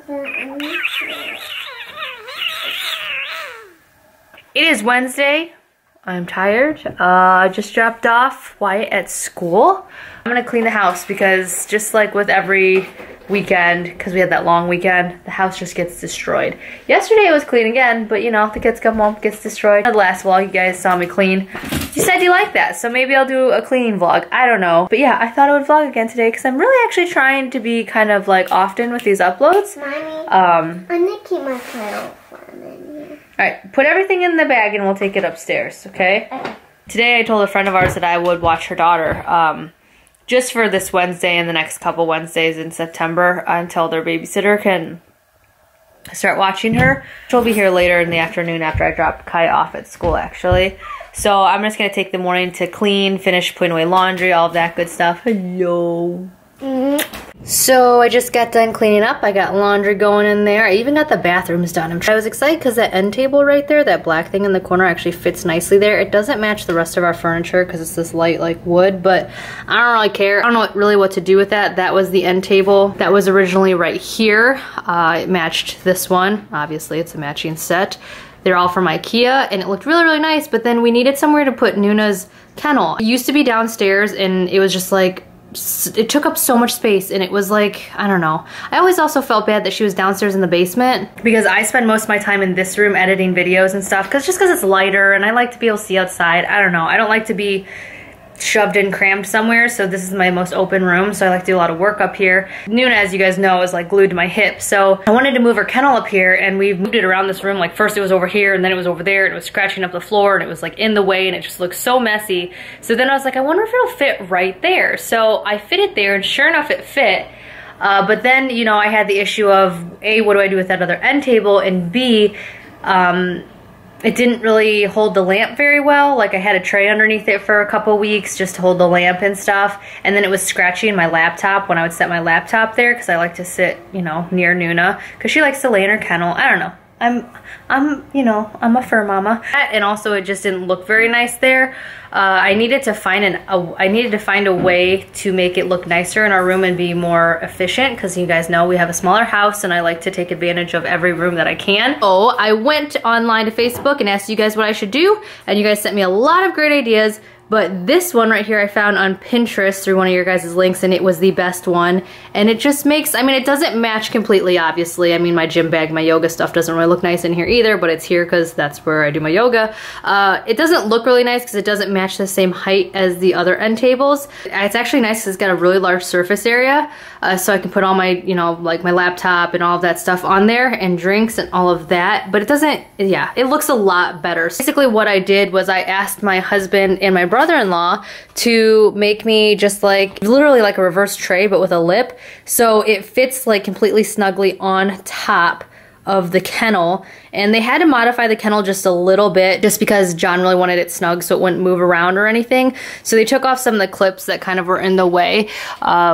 It is Wednesday. I'm tired. I just dropped off Wyatt at school. I'm gonna clean the house because just like with every weekend, because we had that long weekend, the house just gets destroyed. Yesterday it was clean again, but you know, the kids come home, gets destroyed. The last vlog you guys saw me clean. You said you liked that, so maybe I'll do a cleaning vlog. I don't know. But yeah, I thought I would vlog again today because I'm really actually trying to be kind of like often with these uploads. Mommy, I'm gonna keep my title phone in here. Alright, put everything in the bag and we'll take it upstairs, okay? Okay. Today I told a friend of ours that I would watch her daughter. Just for this Wednesday and the next couple Wednesdays in September until their babysitter can start watching her. She'll be here later in the afternoon after I drop Kai off at school, actually. So I'm just going to take the morning to clean, finish putting away laundry, all of that good stuff. Hello. So I just got done cleaning up. I got laundry going in there. I even got the bathrooms done. I was excited because that end table right there, that black thing in the corner, actually fits nicely there. It doesn't match the rest of our furniture because it's this light like wood, but I don't really care. I don't know really what to do with that. That was the end table that was originally right here. It matched this one. Obviously it's a matching set. They're all from IKEA and it looked really, really nice, but then we needed somewhere to put Nuna's kennel. It used to be downstairs and it was just like, it took up so much space and it was like, I don't know. I always also felt bad that she was downstairs in the basement because I spend most of my time in this room editing videos and stuff just because it's lighter and I like to be able to see outside. I don't know. I don't like to be shoved and crammed somewhere, so this is my most open room, so I like to do a lot of work up here. Nuna, as you guys know, is like glued to my hip, so I wanted to move her kennel up here and we've moved it around this room. Like first it was over here and then it was over there and it was scratching up the floor and it was like in the way and it just looked so messy. So then I was like, I wonder if it'll fit right there. So I fit it there and sure enough it fit. But then, you know, I had the issue of A, what do I do with that other end table, and B, it didn't really hold the lamp very well. Like I had a tray underneath it for a couple weeks just to hold the lamp and stuff. And then it was scratching my laptop when I would set my laptop there because I like to sit, you know, near Nuna because she likes to lay in her kennel. I don't know. You know, I'm a fur mama. And also it just didn't look very nice there. I needed to find a way to make it look nicer in our room and be more efficient because you guys know we have a smaller house and I like to take advantage of every room that I can. So I went online to Facebook and asked you guys what I should do and you guys sent me a lot of great ideas. But this one right here I found on Pinterest through one of your guys' links and it was the best one. And it just makes, I mean, it doesn't match completely, obviously. I mean, my gym bag, my yoga stuff doesn't really look nice in here either, but it's here because that's where I do my yoga. It doesn't look really nice because it doesn't match the same height as the other end tables. It's actually nice because it's got a really large surface area. So I can put all my, you know, like my laptop and all of that stuff on there and drinks and all of that. But it doesn't, yeah, it looks a lot better. So basically what I did was I asked my husband and my brother-in-law to make me just like literally like a reverse tray but with a lip, so it fits like completely snugly on top of the kennel. And they had to modify the kennel just a little bit just because John really wanted it snug so it wouldn't move around or anything. So they took off some of the clips that kind of were in the way,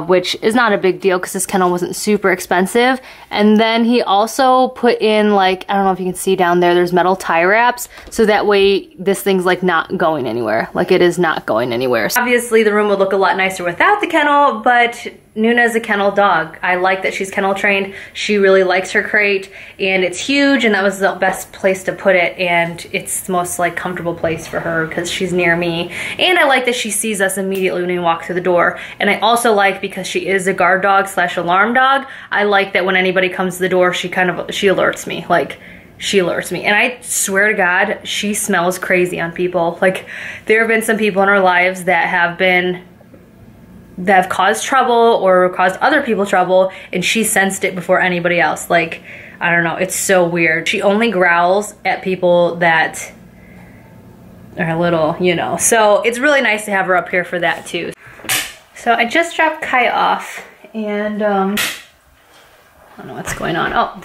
which is not a big deal because this kennel wasn't super expensive. And then he also put in like, I don't know if you can see down there, there's metal tie wraps. So that way this thing's like not going anywhere. Like it is not going anywhere. So obviously the room would look a lot nicer without the kennel, but Nuna is a kennel dog. I like that she's kennel trained. She really likes her crate and it's huge and that was the best place to put it and it's the most like comfortable place for her because she's near me. And I like that she sees us immediately when we walk through the door. And I also like, because she is a guard dog / alarm dog, I like that when anybody comes to the door she alerts me. Like she alerts me. And I swear to God, she smells crazy on people. Like there have been some people in our lives that have caused trouble or caused other people trouble and she sensed it before anybody else. Like, I don't know, it's so weird. She only growls at people that are a little, you know. So it's really nice to have her up here for that too. So I just dropped Kai off and I don't know what's going on. Oh,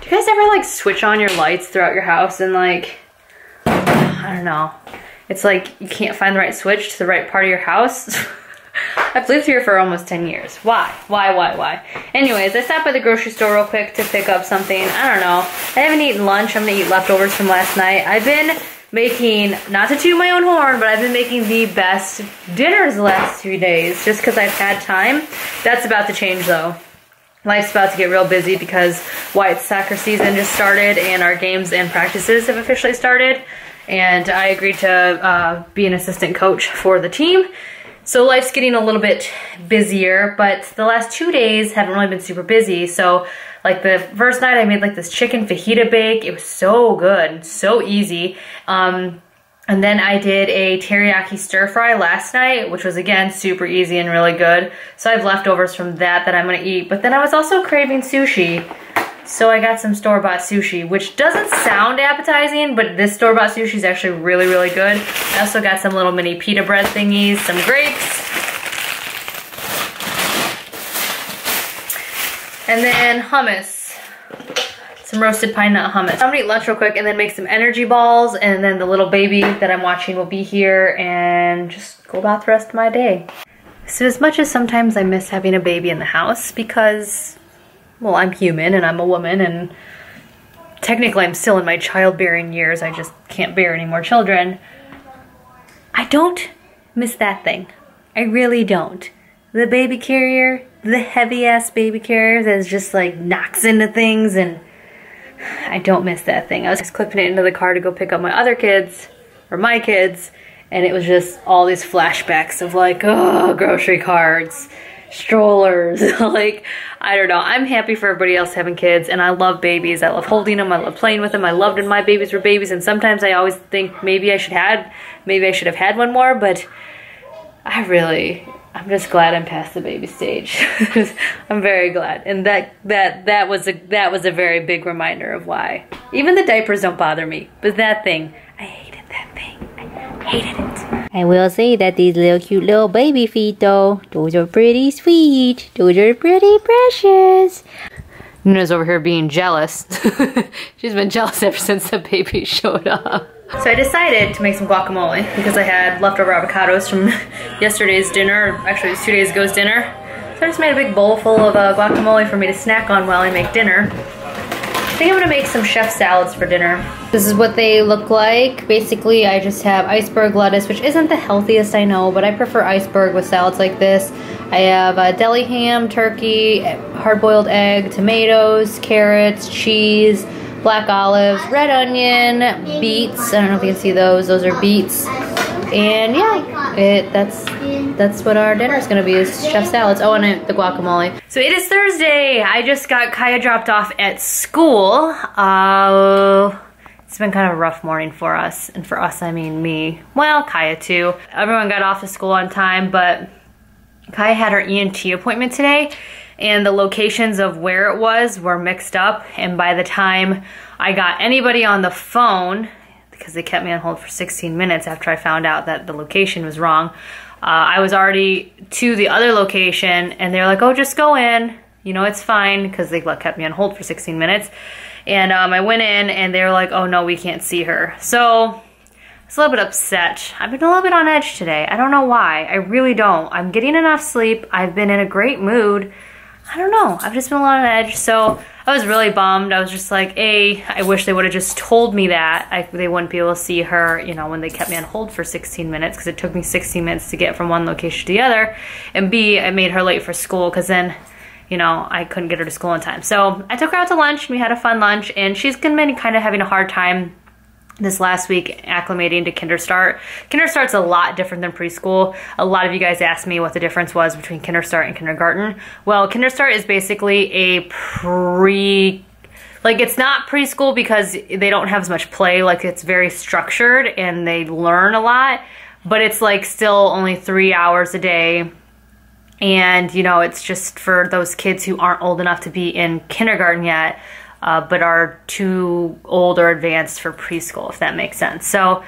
do you guys ever like switch on your lights throughout your house and like, I don't know. It's like you can't find the right switch to the right part of your house. I've lived here for almost 10 years. Why? Anyways, I stopped by the grocery store real quick to pick up something. I don't know. I haven't eaten lunch. I'm gonna eat leftovers from last night. I've been making, not to toot my own horn, but I've been making the best dinners the last 3 days just because I've had time. That's about to change though. Life's about to get real busy because Wyatt's soccer season just started and our games and practices have officially started. And I agreed to be an assistant coach for the team. So life's getting a little bit busier, but the last 2 days haven't really been super busy. So like the first night I made like this chicken fajita bake. It was so good, so easy. And then I did a teriyaki stir fry last night, which was again super easy and really good. So I have leftovers from that I'm gonna eat. But then I was also craving sushi. So I got some store-bought sushi, which doesn't sound appetizing, but this store-bought sushi is actually really, really good. I also got some little mini pita bread thingies, some grapes. And then hummus. Some roasted pine nut hummus. I'm gonna eat lunch real quick and then make some energy balls, and then the little baby that I'm watching will be here and just go about the rest of my day. So as much as sometimes I miss having a baby in the house because, well, I'm human and I'm a woman and technically I'm still in my childbearing years, I just can't bear any more children, I don't miss that thing. I really don't. The baby carrier, the heavy ass baby carrier that just like knocks into things, and I don't miss that thing. I was just clipping it into the car to go pick up my other kids, or my kids, and it was just all these flashbacks of like, oh, grocery carts, strollers, like, I don't know. I'm happy for everybody else having kids, and I love babies. I love holding them, I love playing with them. I loved when my babies were babies, and sometimes I always think maybe I should have had one more, but I'm just glad I'm past the baby stage. I'm very glad. And that was a very big reminder of why. Even the diapers don't bother me, but that thing, I hated that thing. I hated it. I will say that these little cute little baby feet though, those are pretty sweet. Those are pretty precious. Nuna's over here being jealous. She's been jealous ever since the baby showed up. So I decided to make some guacamole because I had leftover avocados from yesterday's dinner, actually it was 2 days ago's dinner. So I just made a big bowl full of guacamole for me to snack on while I make dinner. I think I'm gonna make some chef salads for dinner. This is what they look like. Basically, I just have iceberg lettuce, which isn't the healthiest, I know, but I prefer iceberg with salads like this. I have deli ham, turkey, hard-boiled egg, tomatoes, carrots, cheese, black olives, red onion, beets. I don't know if you can see those. Those are beets. And yeah, that's what our dinner is gonna be, is chef salads. Oh, and the guacamole. So it is Thursday. I just got Kaya dropped off at school. It's been kind of a rough morning for us. And for us, I mean me. Well, Kaya too. Everyone got off to school on time, but Kaya had her ENT appointment today, and the locations of where it was were mixed up, and by the time I got anybody on the phone, because they kept me on hold for 16 minutes after I found out that the location was wrong, I was already to the other location, and they were like, oh, just go in, you know, it's fine, because they kept me on hold for 16 minutes, and I went in, and they were like, oh no, we can't see her. So I was a little bit upset. I've been a little bit on edge today. I don't know why. I really don't. I'm getting enough sleep. I've been in a great mood. I don't know. I've just been a lot on edge. So I was really bummed. I was just like, A, I wish they would have just told me that. They wouldn't be able to see her, you know, when they kept me on hold for 16 minutes, because it took me 16 minutes to get from one location to the other. And B, I made her late for school, because then, you know, I couldn't get her to school in time. So I took her out to lunch, and we had a fun lunch, and she's been kind of having a hard time this last week acclimating to Kinderstart. Kinderstart's a lot different than preschool. A lot of you guys asked me what the difference was between Kinderstart and kindergarten. Well, Kinderstart is basically a it's not preschool because they don't have as much play. Like, it's very structured and they learn a lot, but it's like still only 3 hours a day. And, you know, it's just for those kids who aren't old enough to be in kindergarten yet, but are too old or advanced for preschool, if that makes sense. So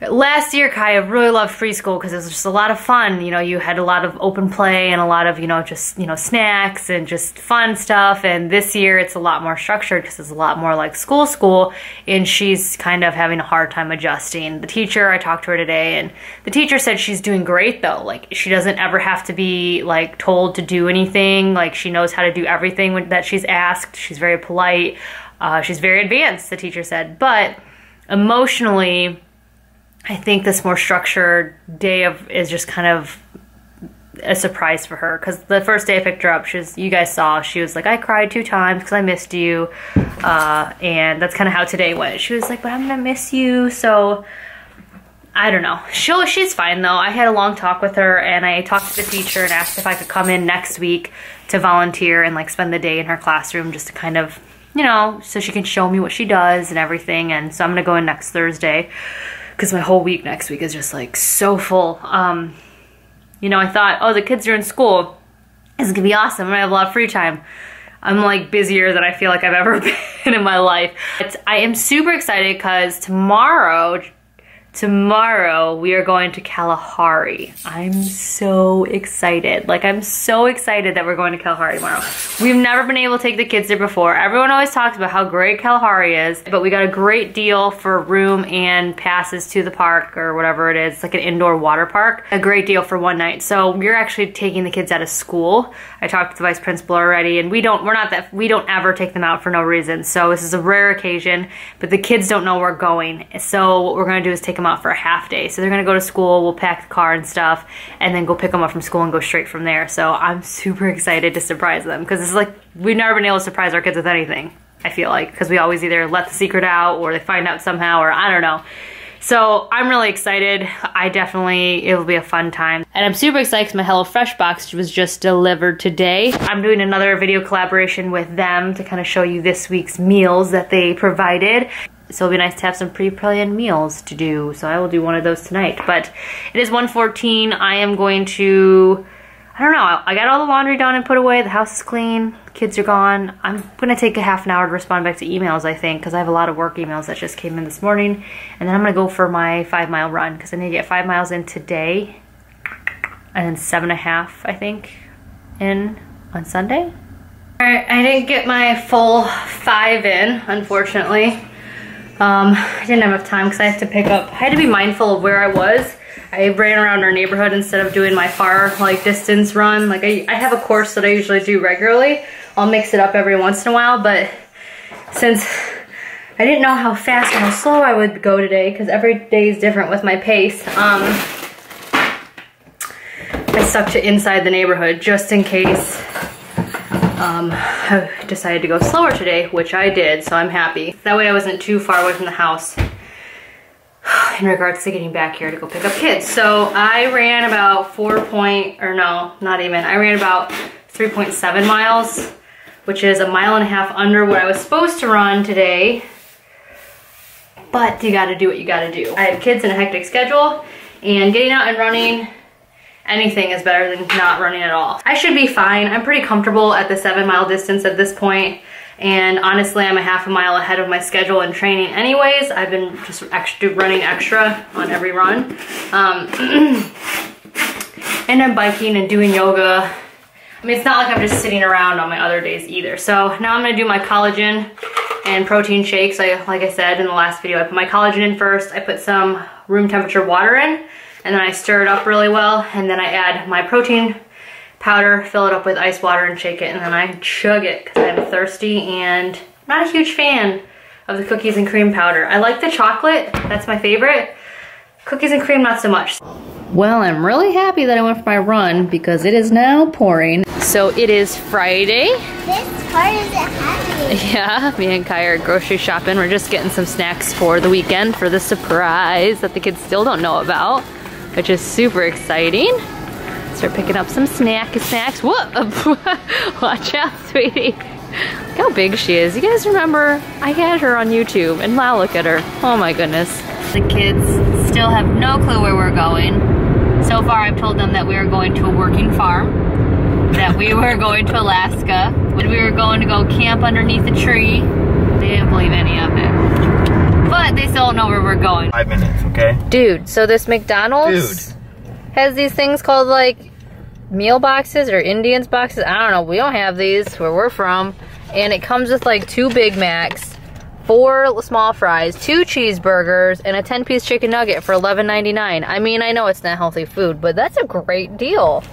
last year, Kaya really loved preschool because it was just a lot of fun. You know, you had a lot of open play and a lot of, you know, just, you know, snacks and just fun stuff. And this year it's a lot more structured because it's a lot more like school. And she's kind of having a hard time adjusting. The teacher, I talked to her today, and the teacher said she's doing great though. Like, she doesn't ever have to be like told to do anything. Like, she knows how to do everything that she's asked. She's very polite. She's very advanced, the teacher said. But emotionally, I think this more structured day is just kind of a surprise for her, because the first day I picked her up, you guys saw, she was like, I cried 2 times because I missed you, and that's kind of how today went. She was like, but I'm gonna miss you, so I don't know. She's fine though. I had a long talk with her, and I talked to the teacher and asked if I could come in next week to volunteer and like spend the day in her classroom, just to kind of, you know, so she can show me what she does and everything. And so I'm gonna go in next Thursday, because my whole week next week is just like so full. You know, I thought, oh, the kids are in school, this is gonna be awesome, I'm gonna have a lot of free time. I'm like busier than I feel like I've ever been in my life. I am super excited because tomorrow we are going to Kalahari. I'm so excited. Like, I'm so excited that we're going to Kalahari tomorrow. We've never been able to take the kids there before. Everyone always talks about how great Kalahari is, but we got a great deal for room and passes to the park, or whatever it is. It's like an indoor water park. A great deal for one night. So we're actually taking the kids out of school. I talked to the vice principal already, and we don't ever take them out for no reason. So this is a rare occasion, but the kids don't know we're going. So what we're gonna do is take them out for a half day. So they're gonna go to school, we'll pack the car and stuff, and then go pick them up from school and go straight from there. So I'm super excited to surprise them, because it's like, we've never been able to surprise our kids with anything, I feel like, because we always either let the secret out or they find out somehow, or I don't know. So I'm really excited. It'll be a fun time. And I'm super excited because my HelloFresh box was just delivered today. I'm doing another video collaboration with them to kind of show you this week's meals that they provided. So it'll be nice to have some pre-planned meals to do. So I will do one of those tonight. But it is 1:14. I am going to, I don't know, I got all the laundry done and put away. The house is clean. The kids are gone. I'm gonna take a half an hour to respond back to emails, I think, because I have a lot of work emails that just came in this morning. And then I'm gonna go for my 5-mile run, because I need to get 5 miles in today, and then 7.5, I think, in on Sunday. All right, I didn't get my full 5 in, unfortunately. I didn't have enough time because I had to pick up, I had to be mindful of where I was. I ran around our neighborhood instead of doing my far like distance run. Like I have a course that I usually do regularly. I'll mix it up every once in a while, but since I didn't know how fast and how slow I would go today, because every day is different with my pace, I stuck to inside the neighborhood just in case I decided to go slower today, which I did, so I'm happy. That way I wasn't too far away from the house in regards to getting back here to go pick up kids. So I ran about I ran about 3.7 miles, which is 1.5 miles under what I was supposed to run today. But you gotta do what you gotta do. I have kids in a hectic schedule, and getting out and running, anything is better than not running at all. I should be fine. I'm pretty comfortable at the 7-mile distance at this point. And honestly, I'm a half a mile ahead of my schedule in training anyways. I've been just running extra on every run. And I'm biking and doing yoga. I mean, it's not like I'm just sitting around on my other days either. So now I'm gonna do my collagen and protein shakes. Like I said in the last video, I put my collagen in first. I put some room temperature water in, and then I stir it up really well. And then I add my protein powder, fill it up with ice water and shake it, and then I chug it because I'm thirsty and not a huge fan of the cookies and cream powder. I like the chocolate, that's my favorite. Cookies and cream, not so much. Well, I'm really happy that I went for my run because it is now pouring. So it is Friday. This part is heavy. Yeah, me and Kai are grocery shopping. We're just getting some snacks for the weekend for the surprise that the kids still don't know about, which is super exciting. Start picking up some snacks. Whoa! Watch out, sweetie. Look how big she is. You guys remember, I had her on YouTube, and now look at her. Oh my goodness. The kids still have no clue where we're going. So far, I've told them that we are going to a working farm, that we were going to Alaska, when we were going to go camp underneath a tree. They didn't believe any of it. But they still don't know where we're going. 5 minutes, okay? Dude, so this McDonald's has these things called like meal boxes or Indians boxes. I don't know, we don't have these where we're from. And it comes with like 2 Big Macs, 4 small fries, 2 cheeseburgers, and a 10-piece chicken nugget for $11.99. I mean, I know it's not healthy food, but that's a great deal.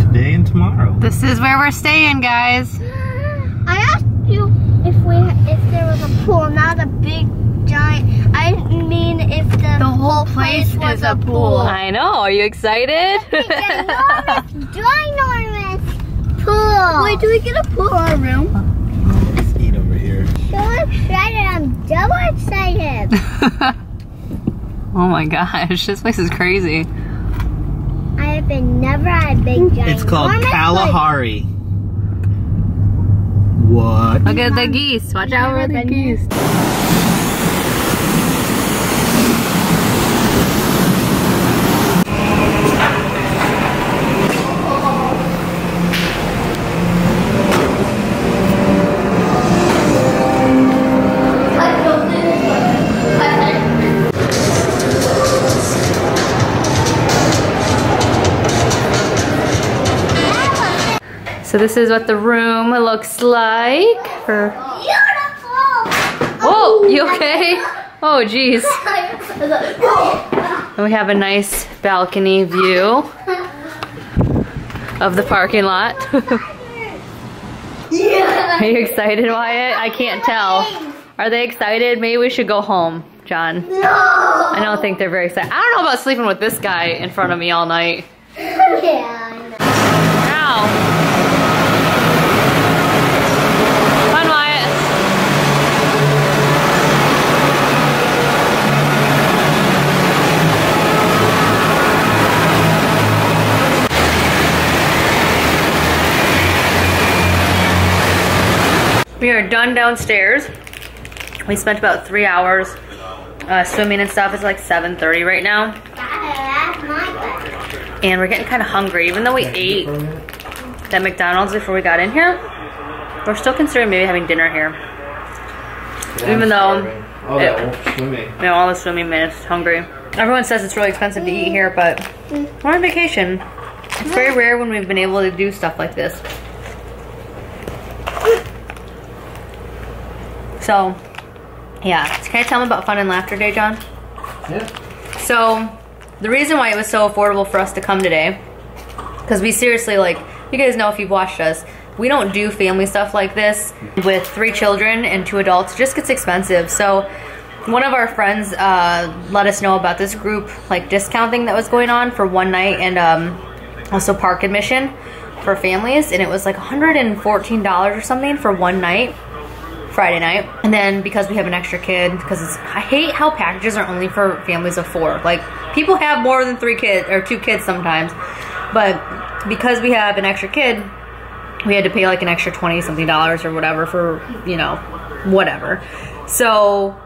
Today and tomorrow. This is where we're staying, guys. I asked you if there was a pool, not a big giant. I mean, if the whole whole place was a pool. I know. Are you excited? Ginormous pool. Wait, do we get a pool in our room? Let's eat over here. So excited. I'm double excited. Oh my gosh, this place is crazy. I have been never had a big giant. It's called Kalahari. What? Look at the geese. Watch out for the geese. So this is what the room looks like. Oh, you okay? Oh, geez. And we have a nice balcony view of the parking lot. Are you excited, Wyatt? I can't tell. Are they excited? Maybe we should go home, John. No. I don't think they're very excited. I don't know about sleeping with this guy in front of me all night. Yeah, I know. Ow. Fun, Wyatt. We are done downstairs. We spent about 3 hours swimming and stuff. It's like 7:30 right now. And we're getting kind of hungry. Even though we ate at McDonald's before we got in here, we're still considering maybe having dinner here. Yeah, even though swimming. You know, all the swimming made us hungry. Everyone says it's really expensive to eat here, but we're on vacation. It's very rare when we've been able to do stuff like this. So, yeah. Can I tell them about Fun and Laughter Day, John? Yeah. So, the reason why it was so affordable for us to come today, because we seriously, like, you guys know if you've watched us, we don't do family stuff like this with 3 children and 2 adults. It just gets expensive. So, one of our friends let us know about this group, like, discount thing that was going on for one night and also park admission for families. And it was like $114 or something for one night. Friday night. And then because we have an extra kid, because I hate how packages are only for families of 4. Like, people have more than 3 kids or 2 kids sometimes, but because we have an extra kid, we had to pay like an extra $20-something or whatever for, you know, whatever. So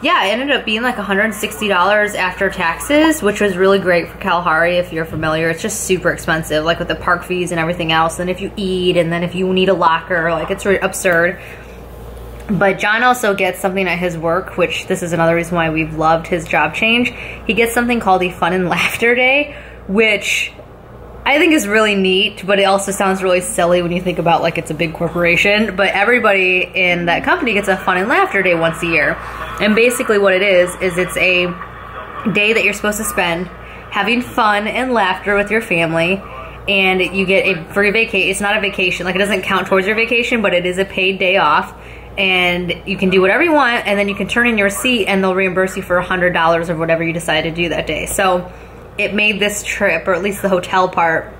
yeah, it ended up being like $160 after taxes, which was really great for Kalahari. If you're familiar, it's just super expensive, like with the park fees and everything else. And if you eat, and then if you need a locker, like, it's really absurd. But John also gets something at his work, which this is another reason why we've loved his job change. He gets something called the Fun and Laughter Day, which I think is really neat, but it also sounds really silly when you think about, like, it's a big corporation. But everybody in that company gets a Fun and Laughter Day once a year. And basically what it is it's a day that you're supposed to spend having fun and laughter with your family. And you get a free vacation. It's not a vacation. Like, it doesn't count towards your vacation, but it is a paid day off. And you can do whatever you want, and then you can turn in your receipt and they'll reimburse you for $100 or whatever you decide to do that day. So it made this trip, or at least the hotel part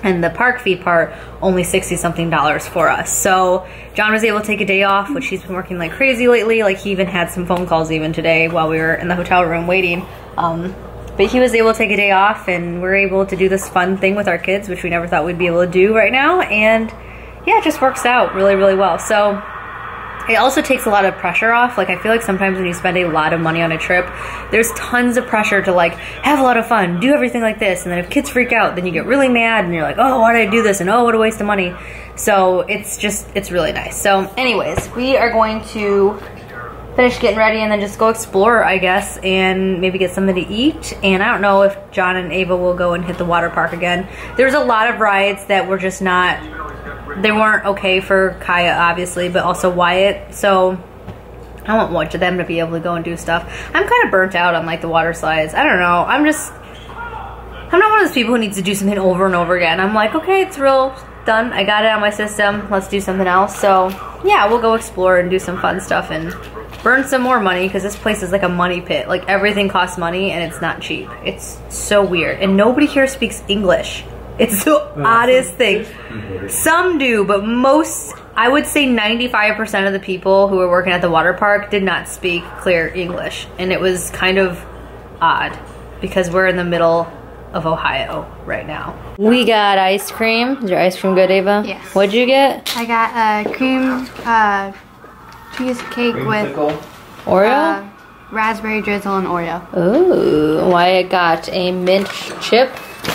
and the park fee part, only $60-something for us. So John was able to take a day off, which he's been working like crazy lately. Like, he even had some phone calls even today while we were in the hotel room waiting. But he was able to take a day off, and we're able to do this fun thing with our kids, which we never thought we'd be able to do right now. And yeah, it just works out really, really well. So it also takes a lot of pressure off. Like, I feel like sometimes when you spend a lot of money on a trip, there's tons of pressure to, like, have a lot of fun, do everything like this, and then if kids freak out, then you get really mad, and you're like, oh, why did I do this, and oh, what a waste of money. So it's really nice. So anyways, we are going to finish getting ready and then just go explore, I guess, and maybe get something to eat. And I don't know if John and Ava will go and hit the water park again. There's a lot of rides that were just not, they weren't okay for Kaya, obviously, but also Wyatt. So I want one of them to be able to go and do stuff. I'm kind of burnt out on, like, the water slides. I don't know. I'm not one of those people who needs to do something over and over again. I'm like, okay, it's real done. I got it on my system. Let's do something else. So yeah, we'll go explore and do some fun stuff and burn some more money because this place is like a money pit. Like everything costs money and it's not cheap. It's so weird. And nobody here speaks English. It's the oddest thing. Some do, but most, I would say 95% of the people who were working at the water park did not speak clear English. And it was kind of odd because we're in the middle of Ohio right now. We got ice cream. Is your ice cream good, Ava? Yes. What'd you get? I got a cream cheesecake with Oreo? raspberry drizzle and Oreo. Ooh, I got a mint chip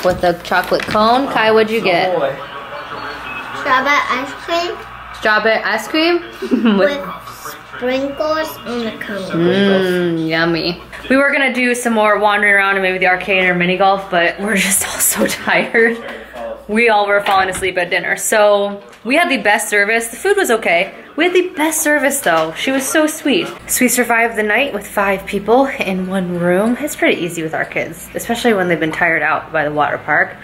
with a chocolate cone. Kai, what'd you get? Strawberry ice cream Strawberry ice cream? with sprinkles on the cone. Mmm, yummy. We were gonna do some more wandering around and maybe the arcade or mini golf, but we're just all so tired. We all were falling asleep at dinner. So we had the best service. The food was okay. We had the best service though. She was so sweet. So we survived the night with 5 people in one room. It's pretty easy with our kids, especially when they've been tired out by the water park.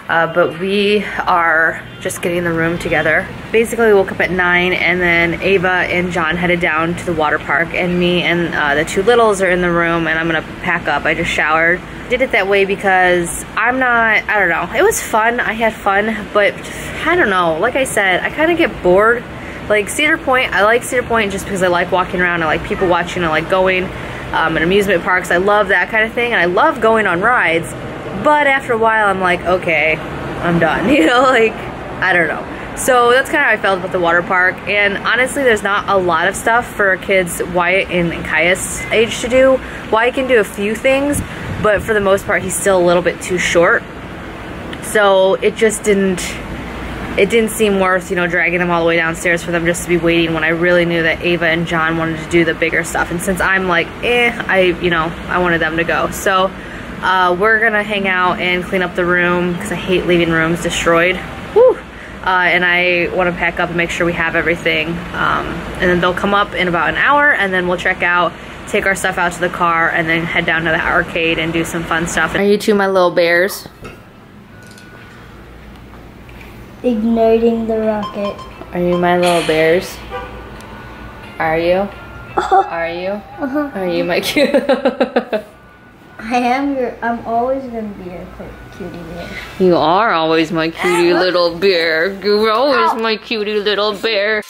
But we are just getting the room together. Basically we woke up at 9 and then Ava and John headed down to the water park and me and the 2 littles are in the room and I'm gonna pack up. I just showered. Did it that way because I don't know. It was fun, I had fun, but I don't know. Like I said, I kind of get bored. Like Cedar Point, I like Cedar Point just because I like walking around, I like people watching, I like going in amusement parks. I love that kind of thing and I love going on rides. But after a while, I'm like, okay, I'm done, you know, like, I don't know. So that's kind of how I felt about the water park. And honestly, there's not a lot of stuff for kids Wyatt and Kaya's age to do. Wyatt can do a few things, but for the most part, he's still a little bit too short. So it just didn't seem worth, you know, dragging them all the way downstairs for them just to be waiting when I really knew that Ava and John wanted to do the bigger stuff. And since I'm like, I wanted them to go. So we're gonna hang out and clean up the room because I hate leaving rooms destroyed. Whew. And I want to pack up and make sure we have everything. And then they'll come up in about an hour and then we'll check out, take our stuff out to the car, and then head down to the arcade and do some fun stuff. Are you 2 my little bears? Igniting the rocket. Are you my little bears? Are you? Are you? Are you my cute? I'm always gonna be a cutie bear. You are always my cutie little bear. You're always my cutie little bear.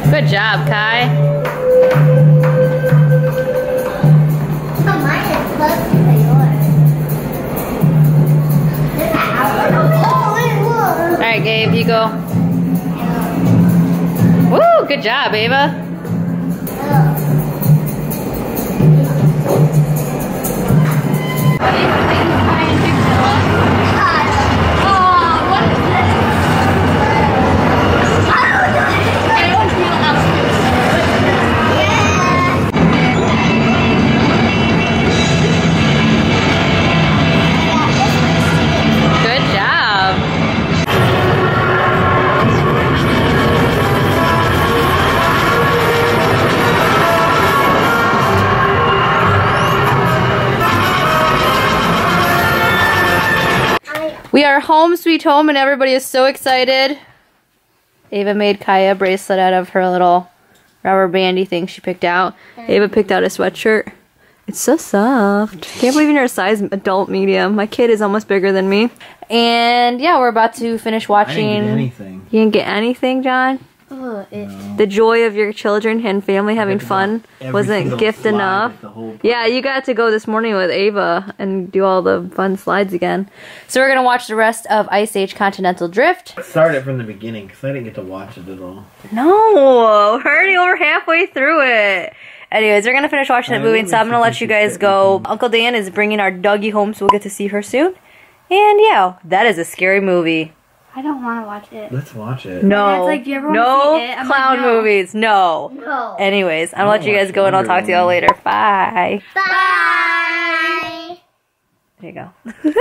Good job, Kai. Oh, mine is close to yours. All right, Gabe, you go. Woo, good job, Ava. We are home sweet home and everybody is so excited. Ava made Kaya a bracelet out of her little rubber bandy thing she picked out. Ava picked out a sweatshirt. It's so soft. Can't believe you're a size adult medium. My kid is almost bigger than me. And yeah, we're about to finish watching. I didn't get anything. You didn't get anything, John? Oh, The joy of your children and family having fun wasn't gift enough. Yeah, you got to go this morning with Ava and do all the fun slides again. So we're going to watch the rest of Ice Age Continental Drift. Start it from the beginning because I didn't get to watch it at all. No, we're already over halfway through it. Anyways, we're gonna finish watching that movie, and so I'm gonna let you guys go. Uncle Dan is bringing our Dougie home, so we'll get to see her soon. And yeah, that is a scary movie. I don't want to watch it. Let's watch it. No, Dad's like, "Do you ever wanna no see it?" I'm clown like, "No." movies. No. No. Anyways, I'm gonna let you guys go, and I'll talk to y'all later. Bye. Bye. There you go.